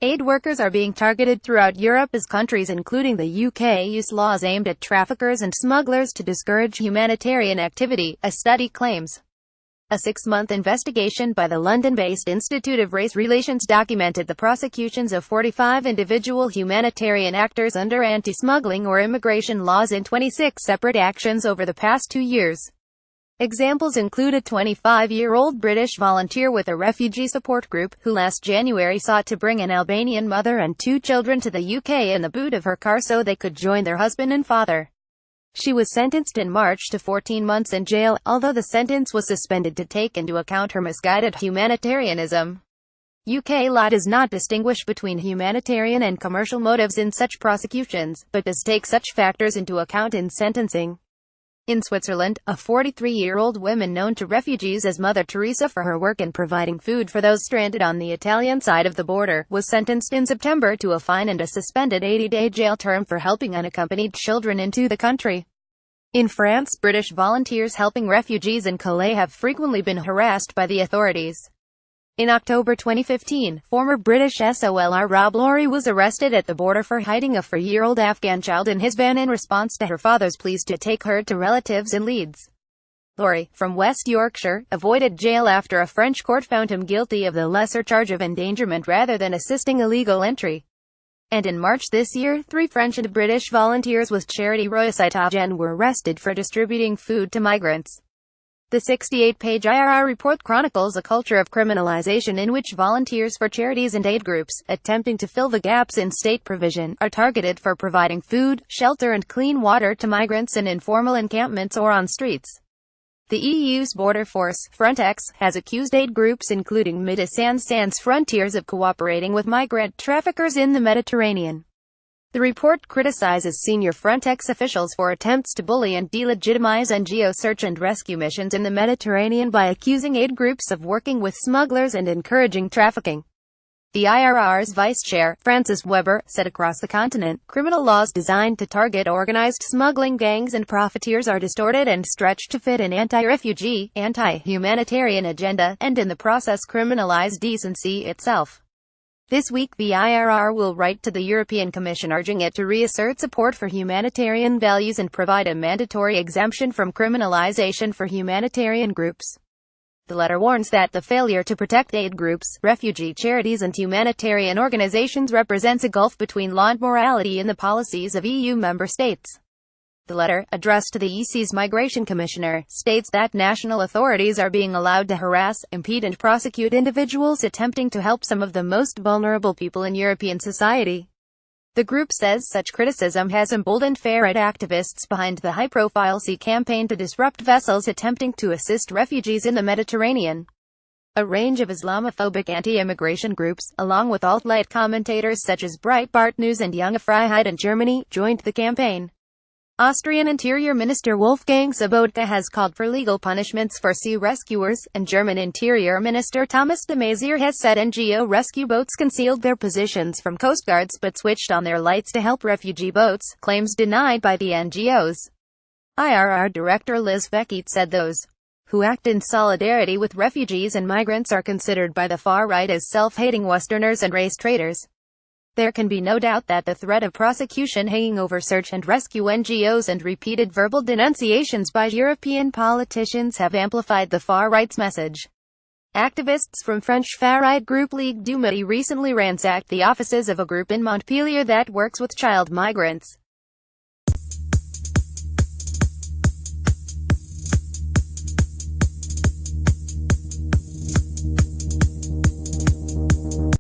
Aid workers are being targeted throughout Europe as countries including the UK use laws aimed at traffickers and smugglers to discourage humanitarian activity, a study claims. A 6-month investigation by the London-based Institute of Race Relations documented the prosecutions of 45 individual humanitarian actors under anti-smuggling or immigration laws in 26 separate actions over the past 2 years. Examples include a 25-year-old British volunteer with a refugee support group, who last January sought to bring an Albanian mother and 2 children to the UK in the boot of her car so they could join their husband and father. She was sentenced in March to 14 months in jail, although the sentence was suspended to take into account her misguided humanitarianism. UK law does not distinguish between humanitarian and commercial motives in such prosecutions, but does take such factors into account in sentencing. In Switzerland, a 43-year-old woman known to refugees as Mother Teresa for her work in providing food for those stranded on the Italian side of the border, was sentenced in September to a fine and a suspended 80-day jail term for helping unaccompanied children into the country. In France, British volunteers helping refugees in Calais have frequently been harassed by the authorities. In October 2015, former British SOLR Rob Laurie was arrested at the border for hiding a 4-year-old Afghan child in his van in response to her father's pleas to take her to relatives in Leeds. Laurie, from West Yorkshire, avoided jail after a French court found him guilty of the lesser charge of endangerment rather than assisting illegal entry. And in March this year, 3 French and British volunteers with charity Royal Citoyen were arrested for distributing food to migrants. The 68-page IRR report chronicles a culture of criminalization in which volunteers for charities and aid groups, attempting to fill the gaps in state provision, are targeted for providing food, shelter and clean water to migrants in informal encampments or on streets. The EU's border force, Frontex, has accused aid groups including Médecins Sans Frontières of cooperating with migrant traffickers in the Mediterranean. The report criticizes senior Frontex officials for attempts to bully and delegitimize NGO search and rescue missions in the Mediterranean by accusing aid groups of working with smugglers and encouraging trafficking. The IRR's vice chair, Francis Weber, said across the continent, criminal laws designed to target organized smuggling gangs and profiteers are distorted and stretched to fit an anti-refugee, anti-humanitarian agenda, and in the process criminalize decency itself. This week the IRR will write to the European Commission urging it to reassert support for humanitarian values and provide a mandatory exemption from criminalization for humanitarian groups. The letter warns that the failure to protect aid groups, refugee charities and humanitarian organizations represents a gulf between law and morality in the policies of EU member states. The letter, addressed to the EC's Migration Commissioner, states that national authorities are being allowed to harass, impede and prosecute individuals attempting to help some of the most vulnerable people in European society. The group says such criticism has emboldened far-right activists behind the high-profile sea campaign to disrupt vessels attempting to assist refugees in the Mediterranean. A range of Islamophobic anti-immigration groups, along with alt-right commentators such as Breitbart News and Junge Freiheit in Germany, joined the campaign. Austrian Interior Minister Wolfgang Sobotka has called for legal punishments for sea rescuers, and German Interior Minister Thomas de Maizière has said NGO rescue boats concealed their positions from coastguards but switched on their lights to help refugee boats, claims denied by the NGOs. IRR Director Liz Vecchiet said those who act in solidarity with refugees and migrants are considered by the far right as self-hating Westerners and race traitors. There can be no doubt that the threat of prosecution hanging over search and rescue NGOs and repeated verbal denunciations by European politicians have amplified the far-right's message. Activists from French far-right group Ligue du Midi recently ransacked the offices of a group in Montpellier that works with child migrants.